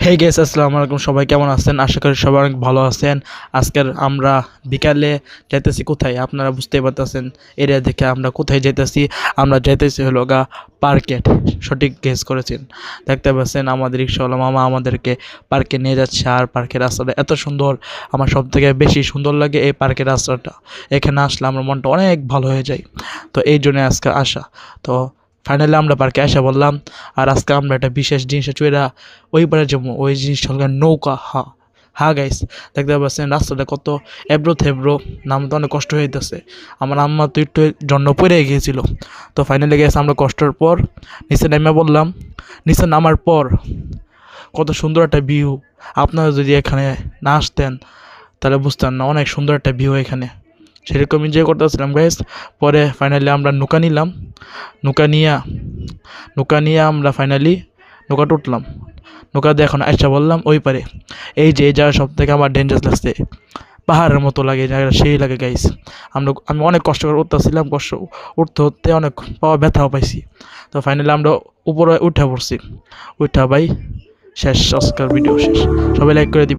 হে guess আসসালামু আলাইকুম, সবাই কেমন আছেন? আশা করি সবাই অনেক ভালো আছেন। আজকের আমরা বিকালে যাইতেছি কোথায় আপনারা বুঝতেই পারতেছেন। এরিয়া দেখে আমরা কোথায় যাইতেছি? আমরা যাইতেছি হলো গা পার্কে। সঠিক গেস করেছেন। দেখতে পাচ্ছেন আমাদের রিক্সাওয়ালা মামা আমাদেরকে পার্কে নিয়ে যাচ্ছে। আর পার্কের রাস্তাটা এত সুন্দর, আমার সব থেকে বেশি সুন্দর লাগে এই পার্কের রাস্তাটা। এখানে আসলে আমার মনটা অনেক ভালো হয়ে যায়। তো এই জন্য আজকে আসা। তো ফাইনালি আমরা পার্কে আসা বললাম। আর আজকে আমরা একটা বিশেষ জিনিস চুইরা ওই পারে যাবো, ওই জিনিসটা হলো নৌকা। গাইস, দেখতে পাচ্ছেন রাস্তাটা কত এবড়ো থেবড়ো, নামতে অনেক কষ্ট হয়ে যেতেছে। আমার আম্মা তো একটু জন্য পড়ে গিয়েছিল। তো ফাইনালি গেছে আমরা কষ্টের পর নিচে নেমে বললাম। নিচে নামার পর কত সুন্দর একটা ভিউ। আপনারা যদি এখানে না আসতেন তাহলে বুঝতেন না, অনেক সুন্দর একটা ভিউ এখানে। সেরকম এনজয় করতেছিলাম গাইস। পরে ফাইনালি আমরা নৌকা নিলাম। নৌকা নিয়ে নৌকা নিয়ে আমরা ফাইনালি নৌকাটা উঠলাম। নৌকা দিয়ে এখন আচ্ছা বললাম ওই পারে। এই যে এই জায়গা সব থেকে আমার ডেঞ্জারাস লাগছে, পাহাড়ের মতো লাগে জায়গাটা, সেই লাগে গাইস। আমি অনেক কষ্ট করে উঠতেছিলাম, কষ্ট উঠতে উঠতে অনেক পাওয়া ব্যথাও পাইছি। তো ফাইনালি আমরা উপরে উঠে পড়ছি। উঠা ভাই শেষ, আজকের ভিডিও শেষ। সবাই লাইক করে দিবেন।